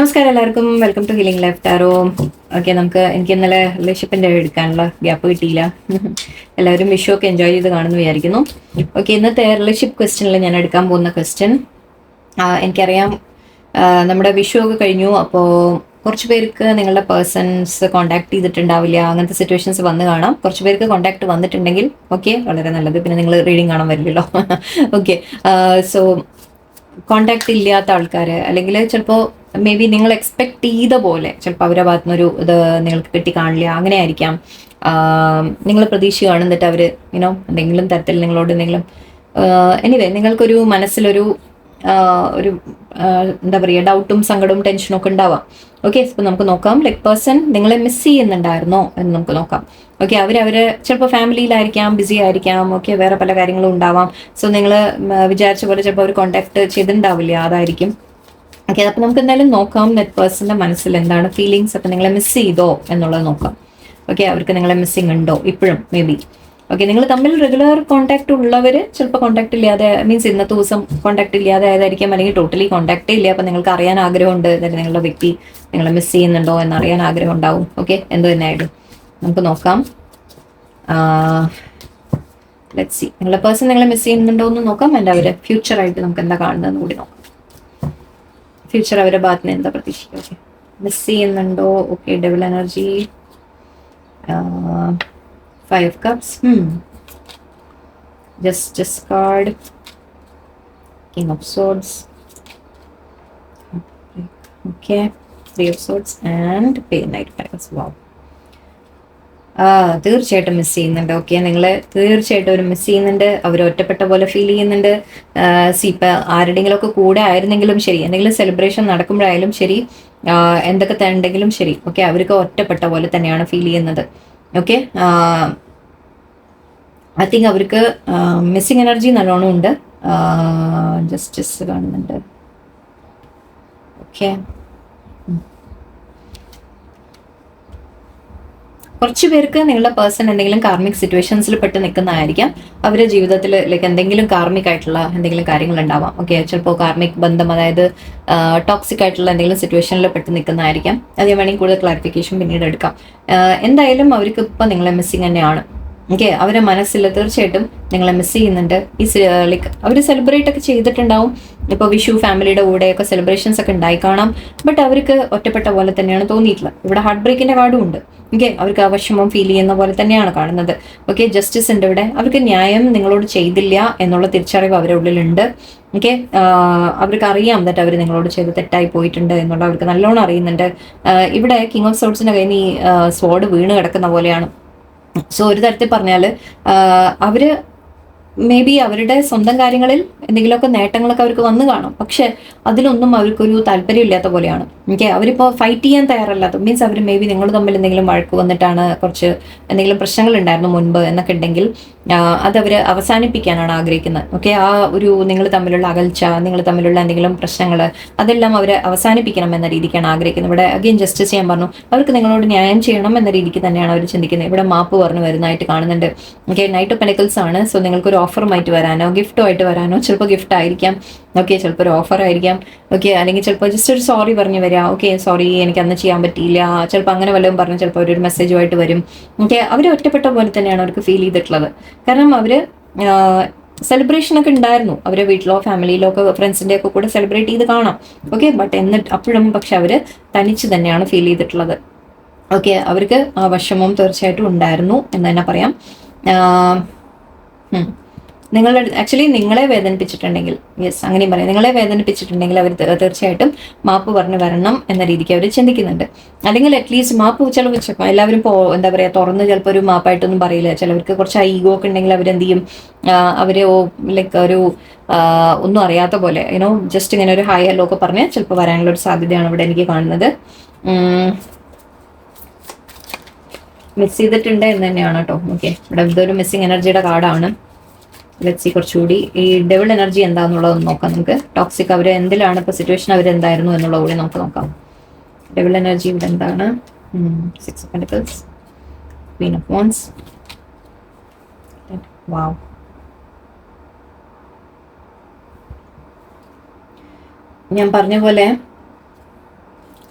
നമസ്കാരം എല്ലാവർക്കും, welcome to healing life tarot. Okay, എനിക്ക് ഇന്നലെ റിലേഷൻഷിപ്പിന്റെ എടുക്കാനുള്ള ഗ്യാപ്പ് കിട്ടിയില്ല. എല്ലാവരും വിഷു ഒക്കെ എൻജോയ് ചെയ്ത് കാണുന്നു വിചാരിക്കുന്നു. ഓക്കെ, ഇന്നത്തെ റിലേഷൻഷിപ്പ് ക്വസ്റ്റ്യനിൽ ഞാൻ എടുക്കാൻ പോകുന്ന ക്വസ്റ്റ്യൻ, എനിക്കറിയാം നമ്മുടെ വിഷു ഒക്കെ കഴിഞ്ഞു. അപ്പോൾ കുറച്ച് പേർക്ക് നിങ്ങളുടെ പേഴ്സൺസ് കോൺടാക്ട് ചെയ്തിട്ടുണ്ടാവില്ല, അങ്ങനത്തെ സിറ്റുവേഷൻസ് വന്ന് കാണാം. കുറച്ച് പേർക്ക് കോൺടാക്ട് വന്നിട്ടുണ്ടെങ്കിൽ ഓക്കെ, വളരെ നല്ലത്. പിന്നെ നിങ്ങൾ റീഡിങ് കാണാൻ വരില്ലല്ലോ. ഓക്കെ, സോ കോണ്ടാക്ട് ഇല്ലാത്ത ആൾക്കാർ, അല്ലെങ്കിൽ ചിലപ്പോൾ മേ ബി നിങ്ങൾ എക്സ്പെക്ട് ചെയ്ത പോലെ ചിലപ്പോൾ അവരുടെ ഭാഗത്തുനിന്നൊരു ഇത് നിങ്ങൾക്ക് കിട്ടി കാണില്ല, അങ്ങനെ ആയിരിക്കാം. നിങ്ങൾ പ്രതീക്ഷ കാണുന്നിട്ട് അവർ എന്തെങ്കിലും തരത്തിൽ നിങ്ങളോട് എന്തെങ്കിലും എനിവേ നിങ്ങൾക്കൊരു മനസ്സിലൊരു ഒരു എന്താ പറയുക, ഡൗട്ടും സങ്കടവും ടെൻഷനും ഒക്കെ ഉണ്ടാവാം. ഓക്കെ, അപ്പോൾ നമുക്ക് നോക്കാം, ലൈക്ക് പേഴ്സൺ നിങ്ങളെ മിസ് ചെയ്യുന്നുണ്ടായിരുന്നോ എന്ന് നമുക്ക് നോക്കാം. ഓക്കെ, അവര് ചിലപ്പോൾ ഫാമിലിയിലായിരിക്കാം, ബിസി ആയിരിക്കാം, ഓക്കെ, വേറെ പല കാര്യങ്ങളും ഉണ്ടാവാം. സോ നിങ്ങൾ വിചാരിച്ച പോലെ ചിലപ്പോൾ അവർ കോൺടാക്ട് ചെയ്തിട്ടുണ്ടാവില്ല, അതായിരിക്കും. ഓക്കെ, അപ്പോൾ നമുക്ക് എന്തായാലും നോക്കാം നെറ്റ് പേഴ്സന്റെ മനസ്സിൽ എന്താണ് ഫീലിങ്സ്. അപ്പം നിങ്ങളെ മിസ് ചെയ്തോ എന്നുള്ളത് നോക്കാം. ഓക്കെ, അവർക്ക് നിങ്ങളെ മിസ്സിങ് ഉണ്ടോ ഇപ്പോഴും, മേ ബി. ഓക്കെ, നിങ്ങൾ തമ്മിൽ റെഗുലർ കോൺടാക്ട് ഉള്ളവർ ചിലപ്പോൾ കോൺടാക്ട് ഇല്ലാതെ, മീൻസ് ഇന്നത്തെ ദിവസം കോൺടാക്ട് ഇല്ലാതെ ആയതായിരിക്കാം, അല്ലെങ്കിൽ ടോട്ടലി കോൺടാക്ട് ഇല്ല. അപ്പം നിങ്ങൾക്ക് അറിയാൻ ആഗ്രഹമുണ്ട്, അതായത് നിങ്ങളുടെ വ്യക്തി നിങ്ങളെ മിസ് ചെയ്യുന്നുണ്ടോ എന്നറിയാൻ ആഗ്രഹം ഉണ്ടാവും. ഓക്കെ, എന്ത് തന്നെ ആയിട്ടും നമുക്ക് നോക്കാം. ലെറ്റ്സ് സീ, നിങ്ങളുടെ പേഴ്സൺ നിങ്ങളെ മിസ് ചെയ്യുന്നുണ്ടോ എന്ന് നോക്കാം. എൻ്റെ അവർ ഫ്യൂച്ചറായിട്ട് നമുക്ക് എന്താ കാണുന്നതെന്ന് കൂടി നോക്കാം. ഫ്യൂച്ചർ അവരുടെ ഭാഗത്ത് നിന്ന് എന്താ പ്രതീക്ഷിക്കുക? ഓക്കെ, മിസ് ചെയ്യുന്നുണ്ടോ? Okay, double energy, 5 of cups, just card, king of swords, okay, 3 of swords and knight of pentacles. Wow, തീർച്ചയായിട്ടും മിസ് ചെയ്യുന്നുണ്ട്. ഓക്കെ, നിങ്ങൾ തീർച്ചയായിട്ടും അവർ മിസ് ചെയ്യുന്നുണ്ട്. അവർ ഒറ്റപ്പെട്ട പോലെ ഫീൽ ചെയ്യുന്നുണ്ട്. ഇപ്പം ആരുടെങ്കിലും ഒക്കെ കൂടെ ആയിരുന്നെങ്കിലും ശരി, എന്തെങ്കിലും സെലിബ്രേഷൻ നടക്കുമ്പോഴായാലും ശരി, എന്തൊക്കെ ഉണ്ടെങ്കിലും ശരി, ഓക്കെ, അവർക്ക് ഒറ്റപ്പെട്ട പോലെ തന്നെയാണ് ഫീൽ ചെയ്യുന്നത്. ഓക്കെ, ഐ തിങ്ക് അവർക്ക് മിസ്സിങ് എനർജി നല്ലോണം ഉണ്ട്. ജസ്റ്റിസ് കാണുന്നുണ്ട്. ഓക്കെ, കുറച്ച് പേർക്ക് നിങ്ങളുടെ പേഴ്സൺ എന്തെങ്കിലും കാർമിക് സിറ്റുവേഷൻസിൽ പെട്ട് നിൽക്കുന്നതായിരിക്കാം. അവരുടെ ജീവിതത്തിൽ ലൈക്ക് എന്തെങ്കിലും കാർമിക് ആയിട്ടുള്ള എന്തെങ്കിലും കാര്യങ്ങൾ ഉണ്ടാവാം. ഓക്കെ, ചിലപ്പോൾ കാർമിക് ബന്ധം, അതായത് ടോക്സിക് ആയിട്ടുള്ള എന്തെങ്കിലും സിറ്റുവേഷനിൽ പെട്ട് നിൽക്കുന്നതായിരിക്കാം. അത് വേണമെങ്കിൽ കൂടുതൽ ക്ലാരിഫിക്കേഷൻ പിന്നീട് എടുക്കാം. എന്തായാലും അവർക്ക് ഇപ്പം നിങ്ങളെ മിസ്സിങ് തന്നെയാണ്. ഓക്കെ, അവരുടെ മനസ്സിൽ തീർച്ചയായിട്ടും നിങ്ങളെ മിസ് ചെയ്യുന്നുണ്ട്. ഈ ലൈക്ക് അവർ സെലിബ്രേറ്റ് ഒക്കെ ചെയ്തിട്ടുണ്ടാവും. ഇപ്പോൾ വിഷു ഫാമിലിയുടെ കൂടെയൊക്കെ സെലിബ്രേഷൻസ് ഒക്കെ ഉണ്ടായി കാണാം. ബട്ട് അവർക്ക് ഒറ്റപ്പെട്ട പോലെ തന്നെയാണ് തോന്നിയിട്ടുള്ളത്. ഇവിടെ ഹാർട്ട് ബ്രേക്കിന്റെ കാർഡും ഉണ്ട്. ഓക്കെ, അവർക്ക് ആവശ്യമം ഫീൽ ചെയ്യുന്ന പോലെ തന്നെയാണ് കാണുന്നത്. ഓക്കെ, ജസ്റ്റിസ് ഉണ്ട് ഇവിടെ. അവർക്ക് ന്യായം നിങ്ങളോട് ചെയ്തില്ല എന്നുള്ള തിരിച്ചറിവ് അവരുടെ ഉള്ളിലുണ്ട്. ഓക്കെ, അവർക്ക് അറിയാം ദറ്റ് അവർ നിങ്ങളോട് ചെയ്ത് തെറ്റായി പോയിട്ടുണ്ട് എന്നുള്ള അവർക്ക് നല്ലോണം അറിയുന്നുണ്ട്. ഇവിടെ കിങ് ഓഫ് സോർട്സിന്റെ കയ്യിൽ നിന്ന് ഈ സ്വോർഡ് വീണ് കിടക്കുന്ന പോലെയാണ്. സോ ഒരു തരത്തിൽ പറഞ്ഞാൽ അവര് മേ ബി അവരുടെ സ്വന്തം കാര്യങ്ങളിൽ എന്തെങ്കിലുമൊക്കെ നേട്ടങ്ങളൊക്കെ അവർക്ക് വന്നു കാണും. പക്ഷെ അതിലൊന്നും അവർക്കൊരു താല്പര്യമില്ലാത്ത പോലെയാണ്. ഓക്കെ, അവരിപ്പോൾ ഫൈറ്റ് ചെയ്യാൻ തയ്യാറല്ലാത്ത, മീൻസ് അവർ മേ ബി നിങ്ങൾ തമ്മിൽ എന്തെങ്കിലും വഴക്ക് വന്നിട്ടാണ്, കുറച്ച് എന്തെങ്കിലും പ്രശ്നങ്ങൾ ഉണ്ടായിരുന്നു മുൻപ് എന്നൊക്കെ ഉണ്ടെങ്കിൽ അതവർ അവസാനിപ്പിക്കാനാണ് ആഗ്രഹിക്കുന്നത്. ഓക്കെ, ആ ഒരു നിങ്ങൾ തമ്മിലുള്ള അകൽച്ച, നിങ്ങൾ തമ്മിലുള്ള എന്തെങ്കിലും പ്രശ്നങ്ങൾ, അതെല്ലാം അവർ അവസാനിപ്പിക്കണം എന്ന രീതിക്കാണ് ആഗ്രഹിക്കുന്നത്. ഇവിടെ അഗെയിൻ ജസ്റ്റിസ് ചെയ്യാൻ പറഞ്ഞു, അവർക്ക് നിങ്ങളോട് ന്യായം ചെയ്യണം എന്ന രീതിക്ക് തന്നെയാണ് അവർ ചിന്തിക്കുന്നത്. ഇവിടെ മാപ്പ് പറഞ്ഞു വരുന്നതായിട്ട് കാണുന്നുണ്ട്. ഓക്കെ, നൈറ്റ് ഓഫ് പെനക്കിൾസ് ആണ്. സോ നിങ്ങൾക്കൊരു ഓഫറുമായിട്ട് വരാനോ ഗിഫ്റ്റോ ആയിട്ട് വരാനോ, ചിലപ്പോൾ ഗിഫ്റ്റ് ആയിരിക്കാം. ഓക്കെ, ചിലപ്പോൾ ഒരു ഓഫർ ആയിരിക്കാം. ഓക്കെ, അല്ലെങ്കിൽ ചിലപ്പോൾ ജസ്റ്റ് ഒരു സോറി പറഞ്ഞു വരാം. ഓക്കെ, സോറി എനിക്ക് അന്ന് ചെയ്യാൻ പറ്റിയില്ല, ചിലപ്പോൾ അങ്ങനെ വല്ലതും പറഞ്ഞ് ചിലപ്പോൾ ഒരു മെസ്സേജുമായിട്ട് വരും. ഓക്കെ, അവർ ഒറ്റപ്പെട്ട പോലെ തന്നെയാണ് അവർക്ക് ഫീൽ ചെയ്തിട്ടുള്ളത്. കാരണം അവർ സെലിബ്രേഷൻ ഒക്കെ ഉണ്ടായിരുന്നു അവരുടെ വീട്ടിലോ ഫാമിലിയിലോ ഒക്കെ, ഫ്രണ്ട്സിൻ്റെ ഒക്കെ കൂടെ സെലിബ്രേറ്റ് ചെയ്ത് കാണാം. ഓക്കെ, ബട്ട് എന്നിട്ട് അപ്പോഴും പക്ഷെ അവർ തനിച്ച് തന്നെയാണ് ഫീൽ ചെയ്തിട്ടുള്ളത്. ഓക്കെ, അവർക്ക് ആ വിഷമം തീർച്ചയായിട്ടും ഉണ്ടായിരുന്നു എന്ന് തന്നെ പറയാം. ആക്ച്വലി നിങ്ങളെ വേദനിപ്പിച്ചിട്ടുണ്ടെങ്കിൽ, യെസ് അങ്ങനെയും പറയാം, നിങ്ങളെ വേദനിപ്പിച്ചിട്ടുണ്ടെങ്കിൽ അവർ തീർച്ചയായിട്ടും മാപ്പ് പറഞ്ഞു വരണം എന്ന രീതിക്ക് അവർ ചിന്തിക്കുന്നുണ്ട്. അല്ലെങ്കിൽ അറ്റ്ലീസ്റ്റ് മാപ്പ് ചിലപ്പോൾ എല്ലാവരും എന്താ പറയുക, തുറന്ന് ചിലപ്പോൾ ഒരു മാപ്പായിട്ടൊന്നും പറയില്ല. ചിലവർക്ക് കുറച്ച് ഈഗോ ഒക്കെ ഉണ്ടെങ്കിൽ അവരെന്ത് ചെയ്യും, അവർ ലൈക്ക് ഒരു ഒന്നും അറിയാത്ത പോലെ ജസ്റ്റ് ഇങ്ങനെ ഒരു ഹായ് ഹലോ ഒക്കെ പറഞ്ഞ് ചിലപ്പോൾ വരാനുള്ള ഒരു സാധ്യതയാണ് ഇവിടെ എനിക്ക് കാണുന്നത്. മിസ് ചെയ്തിട്ടുണ്ട് എന്ന് തന്നെയാണ് കേട്ടോ. ഓക്കെ, ഇവിടെ ഇതൊരു മിസ്സിങ് എനർജിയുടെ കാർഡാണ്. ലെറ്റ്സ് സീ, കുറച്ചുകൂടി ഈ ഡബിൾ എനർജി എന്താണെന്നുള്ളത് നോക്കാം നമുക്ക്. ടോക്സിക് അവർ എന്തിലാണ് ഇപ്പോൾ സിറ്റുവേഷൻ, അവരെന്തായിരുന്നു എന്നുള്ളത് കൂടി നമുക്ക് നോക്കാം. ഡബിൾ എനർജി ഇവിടെ എന്താണ്? 6 of Pentacles, Queen of Wands. വാവ്, ഞാൻ പറഞ്ഞ പോലെ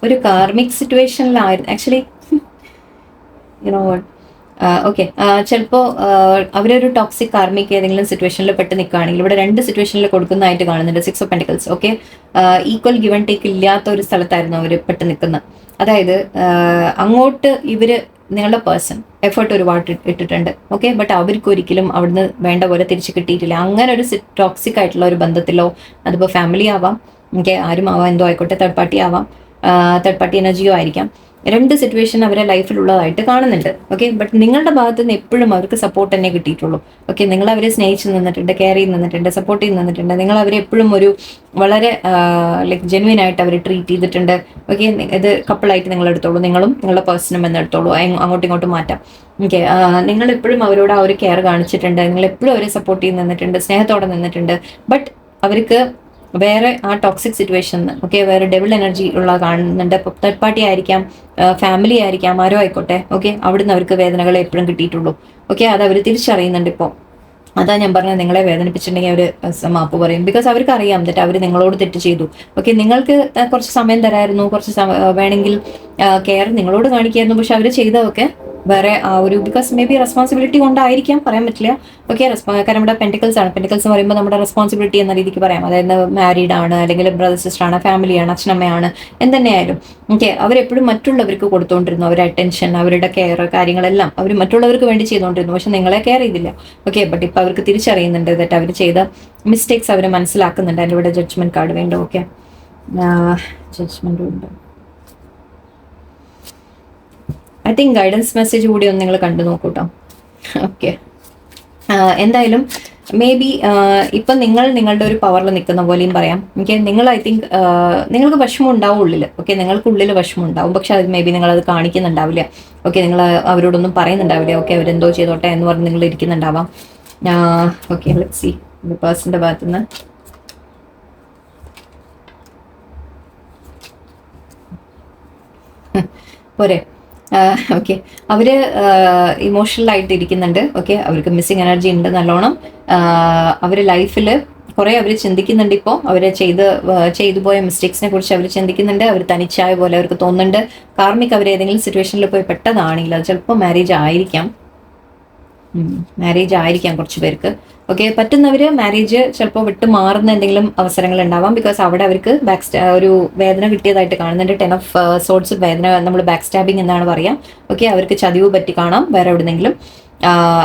ഒരു കാർമിക് സിറ്റുവേഷനിലായിരുന്നു ആക്ച്വലി, യുനോ വാട്ട്, ഓക്കെ, ചിലപ്പോൾ അവരൊരു ടോക്സിക് കാർമിക് ഏതെങ്കിലും സിറ്റുവേഷനിൽ പെട്ട് നിൽക്കുകയാണെങ്കിൽ ഇവിടെ 2 സിറ്റുവേഷനിൽ കൊടുക്കുന്നതായിട്ട് കാണുന്നുണ്ട്. 6 of pentacles. Okay, equal give and take ഇല്ലാത്ത ഒരു സ്ഥലത്തായിരുന്നു അവർ പെട്ട് നിൽക്കുന്നത്. അതായത് അങ്ങോട്ട് ഇവര് നിങ്ങളുടെ പേഴ്സൺ എഫേർട്ട് ഒരുപാട് ഇട്ടിട്ടുണ്ട്. ഓക്കെ, ബട്ട് അവർക്ക് ഒരിക്കലും അവിടുന്ന് വേണ്ട പോലെ തിരിച്ച് കിട്ടിയിട്ടില്ല. അങ്ങനെ ഒരു ടോക്സിക് ആയിട്ടുള്ള ഒരു ബന്ധത്തിലോ, അതിപ്പോൾ ഫാമിലി ആവാം, ഓക്കെ, ആരും ആവാം, എന്തോ ആയിക്കോട്ടെ, തേർഡ് പാർട്ടി ആവാം, തേർഡ് പാർട്ടി എനർജിയോ ആയിരിക്കാം, 2 സിറ്റുവേഷൻ അവരെ ലൈഫിലുള്ളതായിട്ട് കാണുന്നുണ്ട്. ഓക്കെ, ബട്ട് നിങ്ങളുടെ ഭാഗത്ത് നിന്ന് എപ്പോഴും അവർക്ക് സപ്പോർട്ട് തന്നെ കിട്ടിയിട്ടുള്ളൂ. ഓക്കെ, നിങ്ങൾ അവരെ സ്നേഹിച്ച് നിന്നിട്ടുണ്ട്, കെയർ ചെയ്ത് നിന്നിട്ടുണ്ട്, സപ്പോർട്ട് ചെയ്ത് നിന്നിട്ടുണ്ട്. നിങ്ങൾ അവരെ എപ്പോഴും ഒരു വളരെ ലൈക്ക് ജെന്വിൻ ആയിട്ട് അവർ ട്രീറ്റ് ചെയ്തിട്ടുണ്ട്. ഓക്കെ, ഇത് കപ്പിളായിട്ട് നിങ്ങൾ എടുത്തോളൂ, നിങ്ങളും നിങ്ങളുടെ പേഴ്സണും എന്ന് എടുത്തോളൂ, അങ്ങോട്ടും ഇങ്ങോട്ടും മാറ്റാം. ഓക്കെ, നിങ്ങൾ എപ്പോഴും അവരോട് ആ ഒരു കെയർ കാണിച്ചിട്ടുണ്ട്, നിങ്ങൾ എപ്പോഴും അവരെ സപ്പോർട്ട് ചെയ്ത് നിന്നിട്ടുണ്ട്, സ്നേഹത്തോടെ നിന്നിട്ടുണ്ട്. ബട്ട് അവർക്ക് വേറെ ആ ടോക്സിക് സിറ്റുവേഷൻ, ഓക്കെ, വേറെ ഡെവിൾ എനർജി ഉള്ള കാണുന്നുണ്ട്. ഇപ്പോൾ തേർഡ് പാർട്ടി ആയിരിക്കാം, ഫാമിലി ആയിരിക്കാം, ആരോ ആയിക്കോട്ടെ. ഓക്കെ, അവിടുന്ന് അവർക്ക് വേദനകളെ എപ്പോഴും കിട്ടിയിട്ടുള്ളൂ. ഓക്കെ, അത് അവർ തിരിച്ചറിയുന്നുണ്ട് ഇപ്പോൾ. അതാ ഞാൻ പറഞ്ഞത്, നിങ്ങളെ വേദനിപ്പിച്ചിട്ടുണ്ടെങ്കിൽ അവർ മാപ്പ് പറയും. ബിക്കോസ് അവർക്ക് അറിയാം എന്നിട്ട് അവർ നിങ്ങളോട് തെറ്റ് ചെയ്തു. ഓക്കെ, നിങ്ങൾക്ക് കുറച്ച് സമയം തരായിരുന്നു, കുറച്ച് വേണമെങ്കിൽ കെയർ നിങ്ങളോട് കാണിക്കായിരുന്നു. പക്ഷെ അവർ ചെയ്തതൊക്കെ വേറെ ആ ഒരു, ബിക്കോസ് മേ ബി റെസ്പോൺസിബിലിറ്റി കൊണ്ടായിരിക്കാം, പറയാൻ പറ്റില്ല. ഓക്കെ, കാരണം ഇവിടെ പെന്റിക്കിൾസ് ആണ്. പെന്റിക്കിൾസ് എന്ന് പറയുമ്പോൾ നമ്മുടെ റെസ്പോൺസിബിലിറ്റി എന്ന രീതിക്ക് പറയാം. അതായത് മാരീഡ് ആണ്, അല്ലെങ്കിൽ ബ്രദർ സിസ്റ്റർ ആണ്, ഫാമിലിയാണ്, അച്ഛനമ്മയാണ്, എന്തെന്നെയായാലും. ഓക്കെ, അവരെപ്പോഴും മറ്റുള്ളവർക്ക് കൊടുത്തുകൊണ്ടിരുന്നു. അവരുടെ അറ്റൻഷൻ, അവരുടെ കെയർ, കാര്യങ്ങളെല്ലാം അവർ മറ്റുള്ളവർക്ക് വേണ്ടി ചെയ്തുകൊണ്ടിരുന്നു. പക്ഷെ നിങ്ങളെ കെയർ ചെയ്തില്ല. ഓക്കെ, ബട്ട് ഇപ്പം അവർക്ക് തിരിച്ചറിയുന്നുണ്ട് എന്നിട്ട് അവർ ചെയ്ത മിസ്റ്റേക്സ് അവർ മനസ്സിലാക്കുന്നുണ്ട്. അതിൻ്റെ ഇവിടെ ജഡ്ജ്മെന്റ് കാർഡ് വേണ്ട. ഓക്കെ, ജഡ്ജ്മെന്റ് ഉണ്ട്. ഐ തിങ്ക് ഗൈഡൻസ് മെസ്സേജ് കൂടി ഒന്ന് നിങ്ങൾ കണ്ടു നോക്കൂട്ടോ. ഓക്കെ, എന്തായാലും മേ ബി ഇപ്പം നിങ്ങൾ നിങ്ങളുടെ ഒരു പവറിൽ നിൽക്കുന്ന പോലെയും പറയാം. ഓക്കെ, നിങ്ങൾ ഐ തിങ്ക് നിങ്ങൾക്ക് വിഷമം ഉണ്ടാവും ഉള്ളിൽ. ഓക്കെ, നിങ്ങൾക്ക് ഉള്ളിൽ വിഷമം ഉണ്ടാവും, പക്ഷെ അത് മേ ബി നിങ്ങളത് കാണിക്കുന്നുണ്ടാവില്ല. ഓക്കെ, നിങ്ങൾ അവരോടൊന്നും പറയുന്നുണ്ടാവില്ല. ഓക്കെ, അവരെന്തോ ചെയ്തോട്ടെ എന്ന് പറഞ്ഞ് നിങ്ങൾ ഇരിക്കുന്നുണ്ടാവാം. ഓക്കെ, ലെറ്റ്സ് സീ പേഴ്സന്റെ ഭാഗത്തുനിന്ന്. പോരെ? ഓക്കെ, അവര് ഇമോഷണൽ ആയിട്ട് ഇരിക്കുന്നുണ്ട്. ഓക്കെ, അവർക്ക് മിസ്സിങ് എനർജി ഉണ്ട് നല്ലോണം. അവര് ലൈഫിൽ കുറെ അവർ ചിന്തിക്കുന്നുണ്ട്. ഇപ്പോൾ അവര് ചെയ്തു പോയ മിസ്റ്റേക്സിനെ കുറിച്ച് അവർ ചിന്തിക്കുന്നുണ്ട്. അവർ തനിച്ചായ പോലെ അവർക്ക് തോന്നുന്നുണ്ട്. കാർമിക് അവർ ഏതെങ്കിലും സിറ്റുവേഷനിൽ പോയി പെട്ടതാണെങ്കിൽ അത് ചിലപ്പോൾ മാരേജ് ആയിരിക്കാം. കുറച്ച് പേർക്ക്. ഓക്കെ, പറ്റുന്നവര് മാരേജ് ചിലപ്പോൾ വിട്ട് മാറുന്ന എന്തെങ്കിലും അവസരങ്ങൾ ഉണ്ടാവാം. ബിക്കോസ് അവിടെ അവർക്ക് ഒരു വേദന കിട്ടിയതായിട്ട് കാണുന്നുണ്ട്. 10 ഓഫ് സോർട്സ് വേദന, നമ്മൾ ബാക്ക് സ്റ്റാബിങ് എന്നാണ് പറയാം. ഓക്കെ, അവർക്ക് ചതിവ് പറ്റി കാണാം വേറെ എവിടെന്നെങ്കിലും.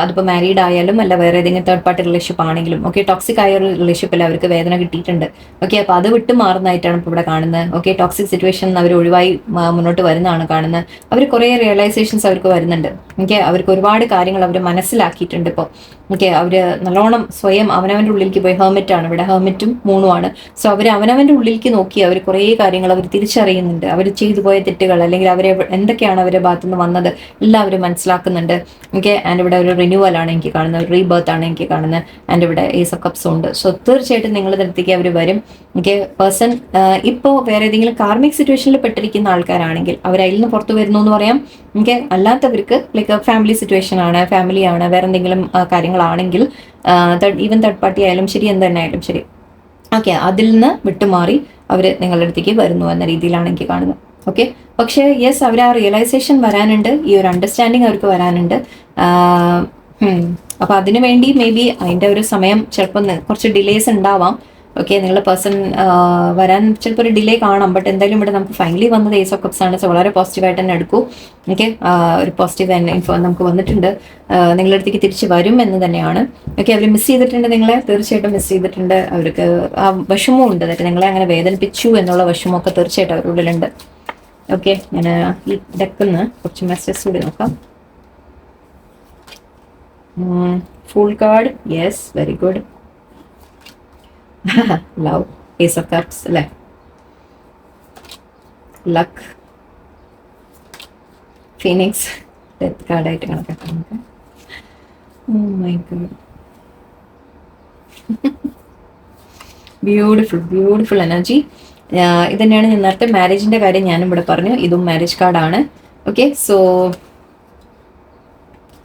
അതിപ്പോൾ മാരീഡ് ആയാലും അല്ല വേറെ ഏതെങ്കിലും തേർഡ് പാർട്ടി റിലേഷൻഷിപ്പ് ആണെങ്കിലും. ഓക്കെ, ടോക്സിക് ആയ ഒരു റിലേഷൻഷിപ്പിൽ അവർക്ക് വേദന കിട്ടിയിട്ടുണ്ട്. ഓക്കെ, അപ്പോൾ അത് വിട്ട് മാറുന്നതായിട്ടാണ് ഇപ്പോൾ ഇവിടെ കാണുന്നത്. ഓക്കെ, ടോക്സിക് സിറ്റുവേഷൻ അവർ ഒഴിവായി മുന്നോട്ട് വരുന്നതാണ് കാണുന്നത്. അവർ കുറേ റിയലൈസേഷൻസ് അവർക്ക് വരുന്നുണ്ട്. ഓക്കെ, അവർക്ക് ഒരുപാട് കാര്യങ്ങൾ അവർ മനസ്സിലാക്കിയിട്ടുണ്ട് ഇപ്പോൾ. ഓക്കെ, അവർ നല്ലോണം സ്വയം അവനവൻ്റെ ഉള്ളിലേക്ക് പോയി. ഹെർമിറ്റ് ആണ് ഇവിടെ, ഹെർമിറ്റും മൂണുമാണ്. സോ അവർ അവനവൻ്റെ ഉള്ളിലേക്ക് നോക്കി അവർ കുറേ കാര്യങ്ങൾ അവർ തിരിച്ചറിയുന്നുണ്ട്. അവർ ചെയ്തു പോയ തെറ്റുകൾ, അല്ലെങ്കിൽ അവരെ എന്തൊക്കെയാണ് അവരുടെ ഭാഗത്തുനിന്ന് വന്നത് എല്ലാം അവർ മനസ്സിലാക്കുന്നുണ്ട്. ഓക്കെ, ആൻഡ് ഇവിടെ ഒരു റിന്യൂവൽ ആണ് എനിക്ക് കാണുന്നത്, ഒരു റീബർത്ത് ആണ് എനിക്ക് കാണുന്നത്. ആൻഡ് ഇവിടെ ഏസ് ഓഫ് കപ്സ് ഉണ്ട്. സോ തീർച്ചയായിട്ടും നിങ്ങളുടെ അടുത്തേക്ക് അവർ വരും. ഓക്കെ, പേഴ്സൺ ഇപ്പോൾ വേറെ ഏതെങ്കിലും കാർമിക് സിറ്റുവേഷനിൽ പെട്ടിരിക്കുന്ന ആൾക്കാരാണെങ്കിൽ അവർ അതിൽ നിന്ന് പുറത്തു വരുന്നു എന്ന് പറയാം. ഓക്കെ, അല്ലാത്തവർക്ക് ലൈക്ക് ഫാമിലി സിറ്റുവേഷൻ ആണ്, ഫാമിലിയാണ്, വേറെ എന്തെങ്കിലും കാര്യങ്ങളാണെങ്കിൽ, ഈവൻ തേർഡ് പാർട്ടി ആയാലും ശരി, എന്ത് തന്നെ ആയാലും ശരി. ഓക്കെ, അതിൽ നിന്ന് വിട്ടുമാറി അവർ നിങ്ങളുടെ അടുത്തേക്ക് വരുന്നു എന്ന രീതിയിലാണ് എനിക്ക് കാണുന്നത്. ഓക്കെ, പക്ഷേ യെസ്, അവർ ആ റിയലൈസേഷൻ വരാനുണ്ട്, ഈ ഒരു അണ്ടർസ്റ്റാൻഡിങ് അവർക്ക് വരാനുണ്ട്. അപ്പൊ അതിനു വേണ്ടി മേ ബി അതിന്റെ ഒരു സമയം ചിലപ്പോൾ കുറച്ച് ഡിലേസ് ഉണ്ടാവാം. ഓക്കെ, നിങ്ങളുടെ പേഴ്സൺ വരാൻ ചിലപ്പോൾ ഒരു ഡിലേ കാണാം. ബട്ട് എന്തായാലും ഇവിടെ നമുക്ക് ഫൈനലി വന്നത് ഏസ് ഓഫ് കപ്സ് ആണ്. സോ വളരെ പോസിറ്റീവായിട്ട് തന്നെ എടുക്കൂ. ഓക്കെ, ഒരു പോസിറ്റീവ് ഇൻഫോ നമുക്ക് വന്നിട്ടുണ്ട്. നിങ്ങളുടെ അടുത്തേക്ക് തിരിച്ച് വരും എന്ന് തന്നെയാണ്. ഓക്കെ, അവർ മിസ് ചെയ്തിട്ടുണ്ട്, നിങ്ങളെ തീർച്ചയായിട്ടും മിസ് ചെയ്തിട്ടുണ്ട്. അവർക്ക് ആ വിഷമവും ഉണ്ട്, അതായത് നിങ്ങളെ അങ്ങനെ വേദനിപ്പിച്ചു എന്നുള്ള വിഷമമൊക്കെ തീർച്ചയായിട്ടും അവരുടെ ഉള്ളിലുണ്ട്. ഓക്കെ, ഞാൻ ഈ ഡെക്കിന്ന് കുറച്ച് മെസ്സേജ് കൂടി നോക്കാം. Full card, yes, very good. Love, ace of cups അല്ലേ, ലക്ക്, ഫീനിക്സ്, ഡെത്ത് കാർഡായിട്ട് കണക്കാക്കാം നമുക്ക്. My god, beautiful energy. ഇത് തന്നെയാണ് ഞാൻ നേരത്തെ മാരേജിന്റെ കാര്യം ഞാനും ഇവിടെ പറഞ്ഞു. ഇതും മാരേജ് കാർഡാണ്. Okay, so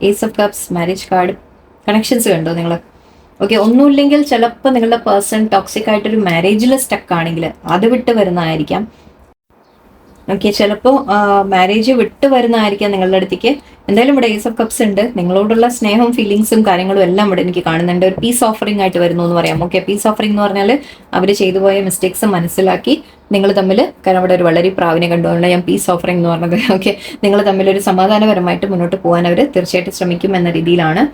ace of cups, marriage card, connections കണ്ടോ നിങ്ങൾ? ഓക്കെ, ഒന്നുമില്ലെങ്കിൽ ചിലപ്പോൾ നിങ്ങളുടെ പേഴ്സൺ ടോക്സിക് ആയിട്ടൊരു മാരേജിൽ സ്റ്റക്ക് ആണെങ്കിൽ അത് വിട്ട് വരുന്നതായിരിക്കാം. ഓക്കെ, ചിലപ്പോൾ മാരേജ് വിട്ട് വരുന്നതായിരിക്കാം നിങ്ങളുടെ അടുത്തേക്ക്. എന്തായാലും ഇവിടെ ഏസ് ഓഫ് കപ്സ് ഉണ്ട്. നിങ്ങളോടുള്ള സ്നേഹവും ഫീലിങ്സും കാര്യങ്ങളും എല്ലാം ഇവിടെ എനിക്ക് കാണുന്നുണ്ട്. ഒരു പീസ് ഓഫറിംഗ് ആയിട്ട് വരുന്നു എന്ന് പറയാം. ഓക്കെ, പീസ് ഓഫറിംഗ് എന്ന് പറഞ്ഞാൽ അവർ ചെയ്തു പോയ മിസ്റ്റേക്സ് മനസ്സിലാക്കി നിങ്ങൾ തമ്മിൽ, കാരണം ഇവിടെ ഒരു വളരെ പ്രാവിനെ കണ്ടുകൊണ്ട് ഞാൻ പീസ് ഓഫറിംഗ് എന്ന് പറഞ്ഞത്. ഓക്കെ, നിങ്ങൾ തമ്മിൽ ഒരു സമാധാനപരമായിട്ട് മുന്നോട്ട് പോകാൻ അവർ തീർച്ചയായിട്ടും ശ്രമിക്കും എന്ന രീതിയിലാണ്.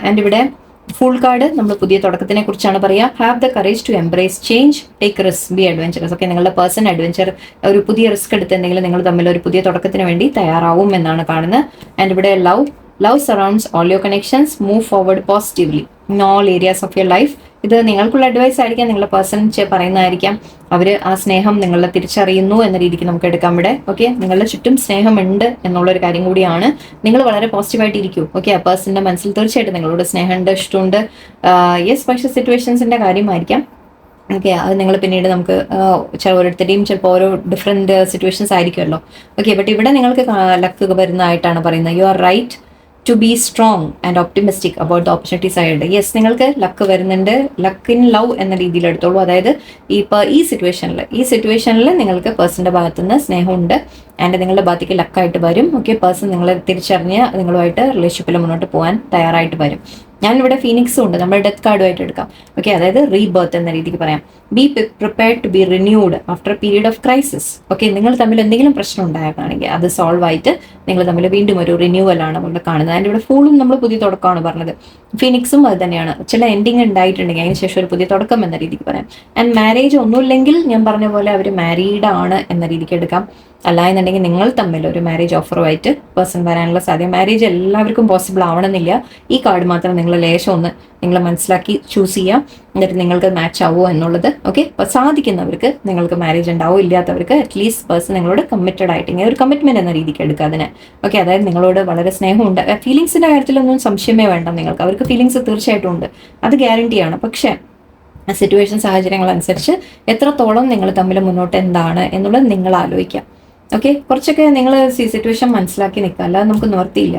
ആൻഡ് ഇവിടെ ഫുൾ കാർഡ് നമ്മൾ പുതിയ തുടക്കത്തിനെ കുറിച്ചാണ് പറയുക. Have the courage to embrace change, take risk, be adventurous. Okay, നിങ്ങളുടെ പേഴ്സൺ അഡ്വഞ്ചർ, ഒരു പുതിയ റിസ്ക് എടുത്തെങ്കിൽ നിങ്ങൾ തമ്മിൽ ഒരു പുതിയ തുടക്കത്തിന് വേണ്ടി തയ്യാറാവും എന്നാണ് കാണുന്നത്. ആൻഡ് ഇവിടെ love surrounds all your connections, move forward positively in all areas of your life. ഇത് നിങ്ങൾക്കുള്ള അഡ്വൈസ് ആയിരിക്കാം, നിങ്ങളുടെ പേഴ്സൺ പറയുന്നതായിരിക്കാം. അവർ ആ സ്നേഹം നിങ്ങളെ തിരിച്ചറിയുന്നു എന്ന രീതിക്ക് നമുക്ക് എടുക്കാം ഇവിടെ. ഓക്കെ, നിങ്ങളുടെ ചുറ്റും സ്നേഹമുണ്ട് എന്നുള്ളൊരു കാര്യം കൂടിയാണ്. നിങ്ങൾ വളരെ പോസിറ്റീവായിട്ട് ഇരിക്കൂ. ഓക്കെ, ആ പേഴ്സണിന്റെ മനസ്സിൽ തീർച്ചയായിട്ടും നിങ്ങളോട് സ്നേഹമുണ്ട്, ഇഷ്ടമുണ്ട്. യെസ്, പക്ഷേ സിറ്റുവേഷൻസിന്റെ കാര്യമായിരിക്കാം. ഓക്കെ, അത് നിങ്ങൾ പിന്നീട് നമുക്ക് ഓരോരുത്തരുടെയും ചിലപ്പോൾ ഓരോ ഡിഫറെന്റ് സിറ്റുവേഷൻസ് ആയിരിക്കുമല്ലോ. ഓക്കെ, ബട്ട് ഇവിടെ നിങ്ങൾക്ക് ലക്ക് വരുന്നതായിട്ടാണ് പറയുന്നത്. You are right to be strong and optimistic about the opportunities ആയിട്ട്. യെസ്, നിങ്ങൾക്ക് ലക്ക് വരുന്നുണ്ട്. ലക്ക് ഇൻ ലവ് എന്ന രീതിയിൽ എടുത്തോളൂ. അതായത് ഈ സിറ്റുവേഷനിൽ നിങ്ങൾക്ക് പേഴ്സണിന്റെ ഭാഗത്തുനിന്ന് സ്നേഹമുണ്ട് ആൻഡ് നിങ്ങളുടെ ഭാഗത്തേക്ക് ലക്കായിട്ട് വരും. ഓക്കെ, പേഴ്സൺ നിങ്ങളെ തിരിച്ചറിഞ്ഞ് നിങ്ങളുമായിട്ട് റിലേഷൻഷിപ്പിൽ മുന്നോട്ട് പോകാൻ തയ്യാറായിട്ട് വരും. ഞാനിവിടെ ഫീനിക്സും ഉണ്ട്, നമ്മൾ ഡെത്ത് കാർഡുമായിട്ട് എടുക്കാം. ഓക്കെ, അതായത് റീബർത്ത് എന്ന രീതിക്ക് പറയാം. Be prepared to be renewed after period of crisis. Okay, നിങ്ങൾ തമ്മിൽ എന്തെങ്കിലും പ്രശ്നം ഉണ്ടാക്കുകയാണെങ്കിൽ അത് സോൾവ് ആയിട്ട് നിങ്ങൾ തമ്മിൽ വീണ്ടും ഒരു റിന്യൂവൽ ആണ് ഇവിടെ കാണുന്നത്. അതിൻ്റെ ഇവിടെ ഫൂളും നമ്മൾ പുതിയ തുടക്കമാണ് പറഞ്ഞത്. ഫീനിക്സും അത് തന്നെയാണ്. ചില എൻഡിങ് ഉണ്ടായിട്ടുണ്ടെങ്കിൽ അതിന് ശേഷം ഒരു പുതിയ തുടക്കം എന്ന രീതിക്ക് പറയാം. ആൻഡ് മാരേജ് ഒന്നുമില്ലെങ്കിൽ ഞാൻ പറഞ്ഞ പോലെ അവർ മാരീഡ് ആണ് എന്ന രീതിക്ക് എടുക്കാം. അല്ല എന്നുണ്ടെങ്കിൽ നിങ്ങൾ തമ്മിൽ ഒരു മാരേജ് ഓഫറുമായിട്ട് പേഴ്സൺ വരാനുള്ള സാധ്യത. മാരേജ് എല്ലാവർക്കും പോസിബിൾ ആവണമെന്നില്ല. ഈ കാർഡ് മാത്രം നിങ്ങൾ ലേശം ഒന്ന് നിങ്ങൾ മനസ്സിലാക്കി ചൂസ് ചെയ്യാം, എന്നിട്ട് നിങ്ങൾക്ക് മാച്ച് ആവുമോ എന്നുള്ളത്. ഓക്കെ, അപ്പോൾ സാധിക്കുന്നവർക്ക് നിങ്ങൾക്ക് മാരേജ് ഉണ്ടാവും, ഇല്ലാത്തവർക്ക് അറ്റ്ലീസ്റ്റ് പേഴ്സൺ നിങ്ങളോട് കമ്മിറ്റഡ് ആയിട്ട് ഇങ്ങനെ ഒരു കമ്മിറ്റ്മെന്റ് എന്ന രീതിക്ക് എടുക്കുക അതിനെ. ഓക്കെ, അതായത് നിങ്ങളോട് വളരെ സ്നേഹമുണ്ട്. ഫീലിങ്സിന്റെ കാര്യത്തിലൊന്നും സംശയമേ വേണ്ട നിങ്ങൾക്ക്. അവർക്ക് ഫീലിങ്സ് തീർച്ചയായിട്ടും ഉണ്ട്, അത് ഗ്യാരണ്ടിയാണ്. പക്ഷേ സിറ്റുവേഷൻ സാഹചര്യങ്ങൾ അനുസരിച്ച് എത്രത്തോളം നിങ്ങൾ തമ്മിൽ മുന്നോട്ട് എന്താണ് എന്നുള്ളത് നിങ്ങൾ ആലോചിക്കാം. ഓക്കെ, കുറച്ചൊക്കെ നിങ്ങൾ സിറ്റുവേഷൻ മനസ്സിലാക്കി നിൽക്കുക, അല്ലാതെ നമുക്ക് നിവർത്തിയില്ല.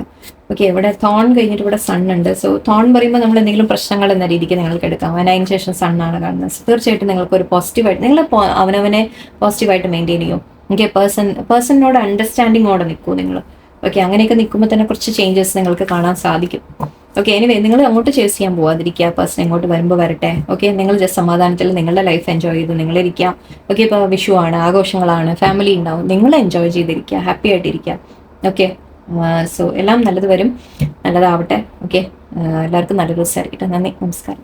ഓക്കെ, ഇവിടെ തോൺ കഴിഞ്ഞിട്ട് ഇവിടെ സൺ ഉണ്ട്. സോ തോൺ പറയുമ്പോൾ നമ്മൾ എന്തെങ്കിലും പ്രശ്നങ്ങൾ എന്ന രീതിക്ക് നിങ്ങൾക്ക് എടുക്കാം. അതിന് ശേഷം സണ്ണാണ് കാണുന്നത്. തീർച്ചയായിട്ടും നിങ്ങൾക്ക് ഒരു പോസിറ്റീവായിട്ട് നിങ്ങൾ അവനവനെ പോസിറ്റീവായിട്ട് മെയിൻറ്റെയിൻ ചെയ്യും. ഓക്കെ, പേഴ്സണിനോട് അണ്ടർസ്റ്റാൻഡിങ്ങോടെ നിൽക്കൂ നിങ്ങൾ. ഓക്കെ, അങ്ങനെയൊക്കെ നിൽക്കുമ്പോൾ തന്നെ കുറച്ച് ചേഞ്ചസ് നിങ്ങൾക്ക് കാണാൻ സാധിക്കും. ഓക്കെ, എനിവേ നിങ്ങൾ അങ്ങോട്ട് ചേസ് ചെയ്യാൻ പോവാതിരിക്കുക. പേഴ്സൺ ഇങ്ങോട്ട് വരുമ്പോൾ വരട്ടെ. ഓക്കെ, നിങ്ങൾ ജസ്റ്റ് സമാധാനത്തിൽ നിങ്ങളുടെ ലൈഫ് എൻജോയ് ചെയ്ത് നിങ്ങളിരിക്കാം. ഓക്കെ, ഇപ്പോൾ വിഷു ആണ്, ആഘോഷങ്ങളാണ്, ഫാമിലി ഉണ്ടാവും, നിങ്ങൾ എൻജോയ് ചെയ്തിരിക്കുക, ഹാപ്പി ആയിട്ടിരിക്കുക. ഓക്കെ, സോ എല്ലാം നല്ലത് വരും, നല്ലതാവട്ടെ. ഓക്കെ, എല്ലാവർക്കും നല്ലൊരു ദിവസമായിരിക്കട്ടെ. നന്ദി, നമസ്കാരം.